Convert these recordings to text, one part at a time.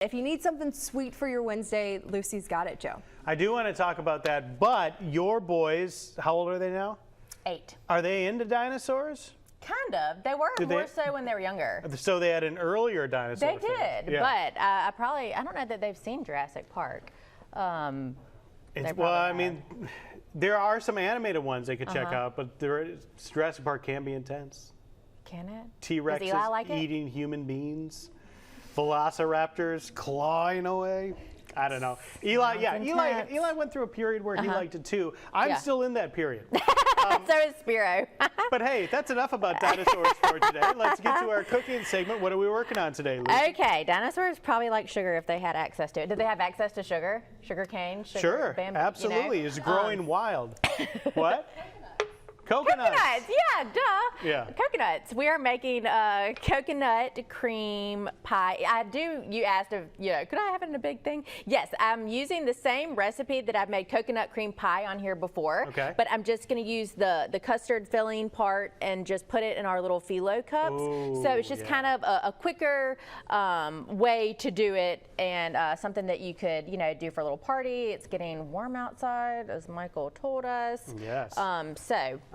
If you need something sweet for your Wednesday, Lucy's got it, Joe. I do want to talk about that, but your boys, how old are they now? 8. Are they into dinosaurs? Kind of. They were more so when they were younger. So they had an earlier dinosaur They did, yeah. but I don't know that they've seen Jurassic Park. Well, I mean, there are some animated ones they could check out, but Jurassic Park can be intense. Can it? T-Rexes eating human beings. Velociraptors clawing away. I don't know. Eli went through a period where he liked it too. I'm still in that period. So is Spiro. But hey, that's enough about dinosaurs for today. Let's get to our cooking segment. What are we working on today, Lucy? Okay, dinosaurs probably like sugar if they had access to it. Did they have access to sugar? Sugar cane? Sure, absolutely. You know? It's growing wild. What? Coconuts. Yeah, duh. Yeah. Coconuts. We are making coconut cream pie. You asked if, could I have it in a big thing? Yes, I'm using the same recipe that I've made coconut cream pie on here before. Okay. But I'm just going to use the custard filling part and just put it in our little phyllo cups. Ooh, so it's just kind of a quicker way to do it, and something that you could, do for a little party. It's getting warm outside, as Michael told us. Yes.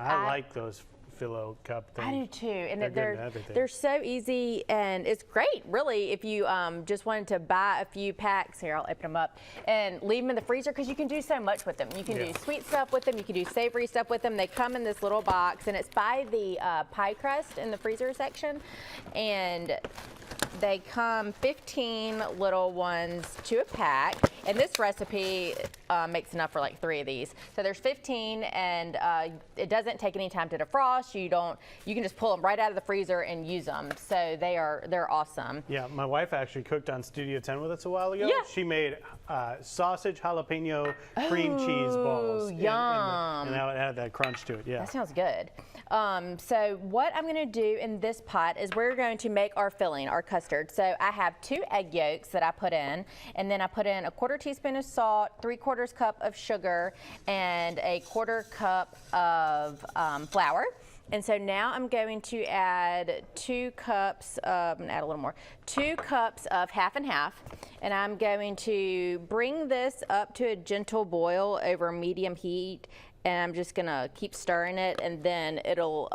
I like those phyllo cup things. I do too, and they're so easy, and it's great, really, if you just wanted to buy a few packs. Here, I'll open them up and leave them in the freezer, because you can do so much with them. You can do sweet stuff with them. You can do savory stuff with them. They come in this little box, and it's by the pie crust in the freezer section, and they come 15 little ones to a pack, and this recipe makes enough for like 3 of these. So there's 15, and it doesn't take any time to defrost. You can just pull them right out of the freezer and use them. So they're awesome. Yeah, my wife actually cooked on Studio 10 with us a while ago. Yeah. She made sausage jalapeno cream cheese balls. Yum. And that had that crunch to it. Yeah. That sounds good. So what I'm going to do in this pot is we're going to make our filling, our custard. So I have 2 egg yolks that I put in, and then I put in a 1/4 teaspoon of salt, 3/4 cup of sugar, and a 1/4 cup of flour. And so now I'm going to add 2 cups of, add a little more, 2 cups of half and half. And I'm going to bring this up to a gentle boil over medium heat. And I'm just gonna keep stirring it, and then it'll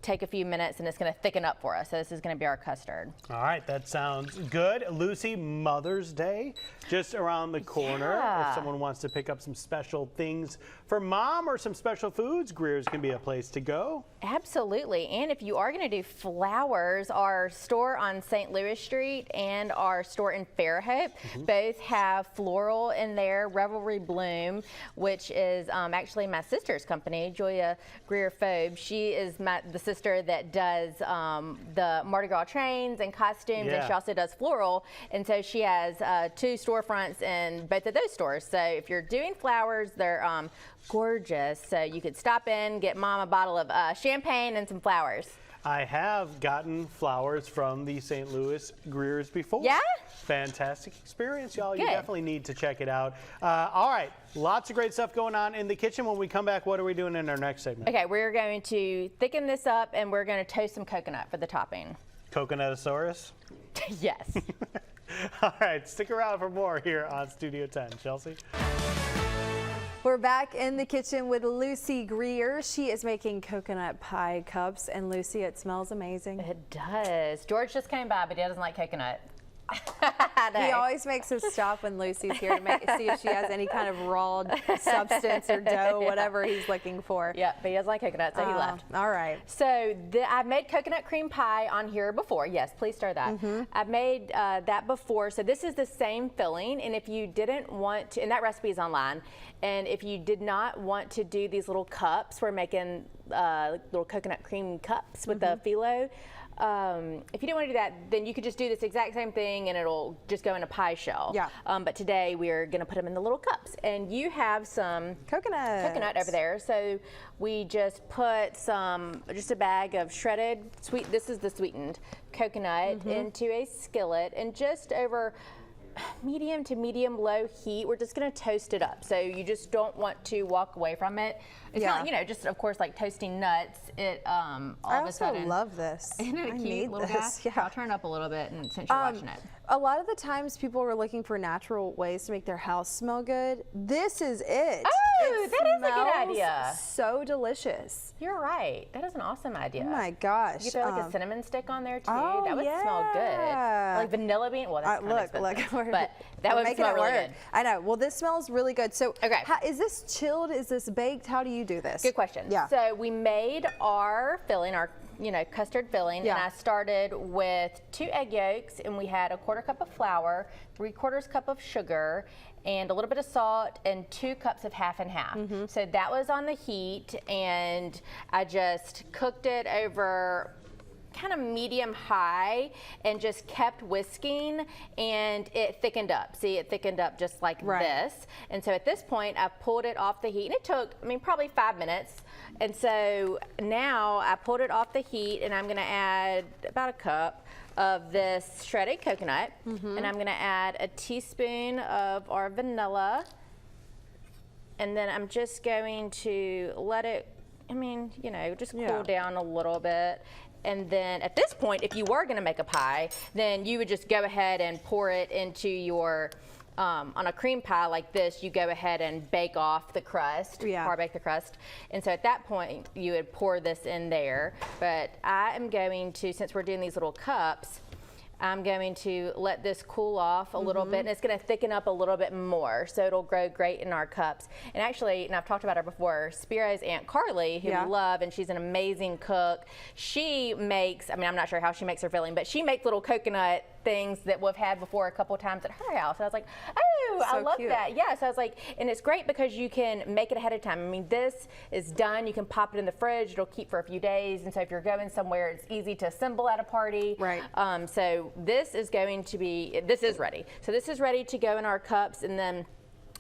take a few minutes, and it's gonna thicken up for us. So this is gonna be our custard. All right, that sounds good. Lucy, Mother's Day just around the corner. Yeah. If someone wants to pick up some special things for mom or some special foods, Greer's can be a place to go. Absolutely, and if you are gonna do flowers, our store on St. Louis Street and our store in Fairhope both have floral in there, Revelry Bloom, which is actually my sister's company, Julia Greer Phobe. She is the sister that does the Mardi Gras trains and costumes, and she also does floral. And so she has 2 storefronts in both of those stores. So if you're doing flowers, they're gorgeous. So you could stop in, get mom a bottle of champagne and some flowers. I have gotten flowers from the St. Louis Greers before. Yeah? Fantastic experience, y'all. Good. You definitely need to check it out. All right, lots of great stuff going on in the kitchen. When we come back, what are we doing in our next segment? Okay, we're going to thicken this up, and we're going to toast some coconut for the topping. Coconutosaurus? Yes. All right, stick around for more here on Studio 10. Chelsea? We're back in the kitchen with Lucy Greer. She is making coconut pie cups, and Lucy, it smells amazing. It does. George just came by, but he doesn't like coconut. He always makes us stop when Lucy's here to see if she has any kind of raw substance or dough, whatever he's looking for. Yeah, but he doesn't like coconut, so he left. All right. So I've made coconut cream pie on here before. Yes, please stir that. I've made that before. So this is the same filling, and if you didn't want to, and that recipe is online, and if you did not want to do these little cups, we're making little coconut cream cups with the phyllo. If you didn't want to do that, then you could just do this exact same thing, and it'll just go in a pie shell. Yeah. But today we're going to put them in the little cups, and you have some coconut over there. So we just put just a bag of shredded this is the sweetened coconut into a skillet, and just over medium to medium low heat, we're just going to toast it up. So you just don't want to walk away from it. It's not, just of course like toasting nuts. It all I of a sudden. love this. Isn't it I cute need little this. guy? Yeah. I'll turn it up a little bit, and since you're watching it. A lot of the times people are looking for natural ways to make their house smell good. This is it. Oh, that is a good idea. So delicious. You're right. That is an awesome idea. Oh my gosh. You throw like a cinnamon stick on there too. Oh, that would smell good. Like vanilla bean. Well, that's kind of expensive, but that would smell really good. I know. Well, this smells really good. So, okay. Is this chilled? Is this baked? How do you do this? Good question. Yeah. So we made our filling, our custard filling, and I started with 2 egg yolks, and we had a 1/4 cup of flour, 3/4 cup of sugar, and a little bit of salt, and 2 cups of half and half. So that was on the heat, and I just cooked it over kind of medium high and just kept whisking, and it thickened up. See, it thickened up just like this. And so at this point, I pulled it off the heat, and it took, probably 5 minutes. And so now I pulled it off the heat, and I'm gonna add about a cup of this shredded coconut, and I'm gonna add a teaspoon of our vanilla, and then I'm just going to let it, just cool down a little bit. And then at this point, if you were gonna make a pie, then you would just go ahead and pour it into your, on a cream pie like this, you go ahead and bake off the crust, par bake the crust. And so at that point, you would pour this in there. But I am going to, since we're doing these little cups, I'm going to let this cool off a little bit, and it's going to thicken up a little bit more, so it'll grow great in our cups. And actually, and I've talked about her before, Spiro's Aunt Carly, who we love, and she's an amazing cook. She makes, I'm not sure how she makes her filling, but she makes little coconut things that we've had before a couple times at her house. And I was like, oh, So I love cute. that. Yeah, so I was like, and it's great because you can make it ahead of time. This is done. You can pop it in the fridge. It'll keep for a few days. And so if you're going somewhere, it's easy to assemble at a party. Right. So this is going to be, this is ready. So this is ready to go in our cups, and then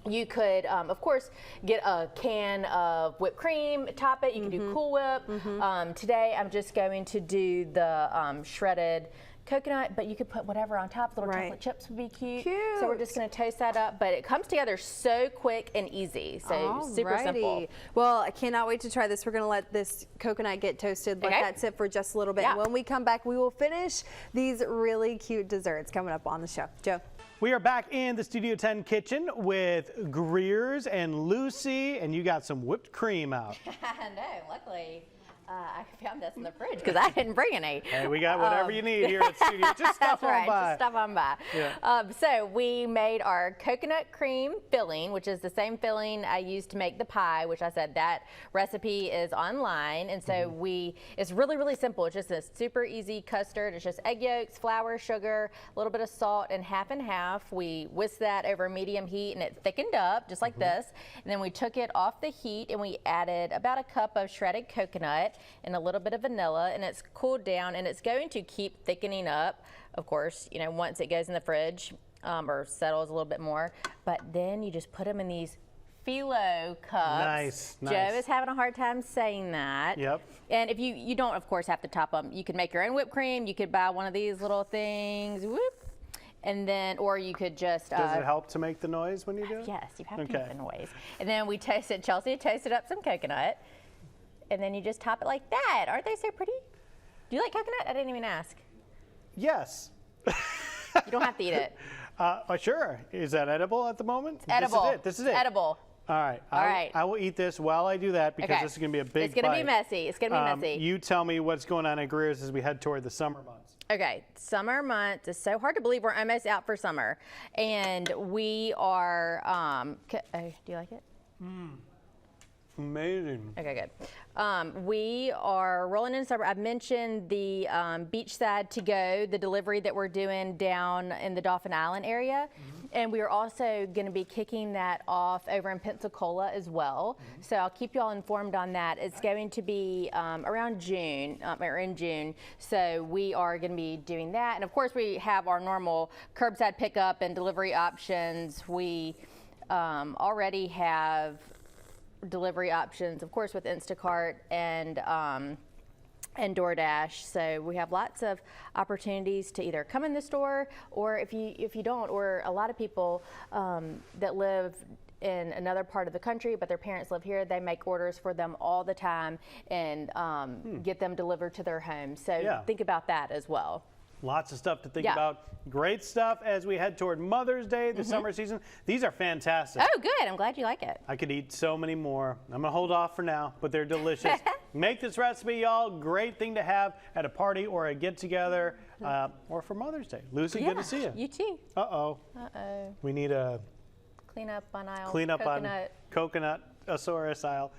you could, of course, get a can of whipped cream, top it. You can do Cool Whip. Today, I'm just going to do the shredded coconut, but you could put whatever on top. Little chocolate chips would be cute. So we're just going to toast that up, but it comes together so quick and easy. So super simple. Well, I cannot wait to try this. We're going to let this coconut get toasted. Let that sit for just a little bit. And when we come back, we will finish these really cute desserts coming up on the show. Joe. We are back in the Studio 10 kitchen with Greer's and Lucy, and you got some whipped cream out. No, luckily. I found this in the fridge because I didn't bring any. Hey, we got whatever you need here at Studio. Just stop on by. Just stop on by. Yeah. So we made our coconut cream filling, which is the same filling I used to make the pie, which I said that recipe is online. And so it's really, really simple. It's just a super easy custard. It's just egg yolks, flour, sugar, a little bit of salt, and half. We whisked that over medium heat, and it thickened up just like this. And then we took it off the heat, and we added about a cup of shredded coconut and a little bit of vanilla, and it's cooled down, and it's going to keep thickening up, of course, once it goes in the fridge or settles a little bit more. But then you just put them in these phyllo cups. Nice. Joe is having a hard time saying that. Yep. And if you don't, of course, have to top them. You could make your own whipped cream. You could buy one of these little things. Whoop. And then, or you could just. Does it help to make the noise when you do it? Yes, you have to make the noise. And then Chelsea toasted up some coconut. And then you just top it like that. Aren't they so pretty? Do you like coconut? I didn't even ask. Yes. You don't have to eat it. Sure. Is that edible at the moment? Edible. This is it. Edible. All right. I will eat this while I do that because this is going to be a big bite. It's going to be messy. It's going to be messy. You tell me what's going on at Greer's as we head toward the summer months. Okay, summer months. It's so hard to believe we're almost out for summer. And we are, do you like it? Amazing. Okay, good. We are rolling in summer. I've mentioned the beachside to go, the delivery that we're doing down in the Dauphin Island area. And we are also going to be kicking that off over in Pensacola as well. So I'll keep you all informed on that. It's going to be around June, or in June. So we are going to be doing that. And of course, we have our normal curbside pickup and delivery options. We already have delivery options, of course, with Instacart and DoorDash. So we have lots of opportunities to either come in the store, or if you don't, or a lot of people that live in another part of the country, but their parents live here, they make orders for them all the time and get them delivered to their home. So think about that as well. Lots of stuff to think about. Great stuff as we head toward Mother's Day, the summer season. These are fantastic. Oh, good. I'm glad you like it. I could eat so many more. I'm going to hold off for now, but they're delicious. Make this recipe, y'all. Great thing to have at a party or a get-together or for Mother's Day. Lucy, good to see you. You too. Uh-oh. Uh-oh. We need a Clean up on aisle. coconut asaurus aisle.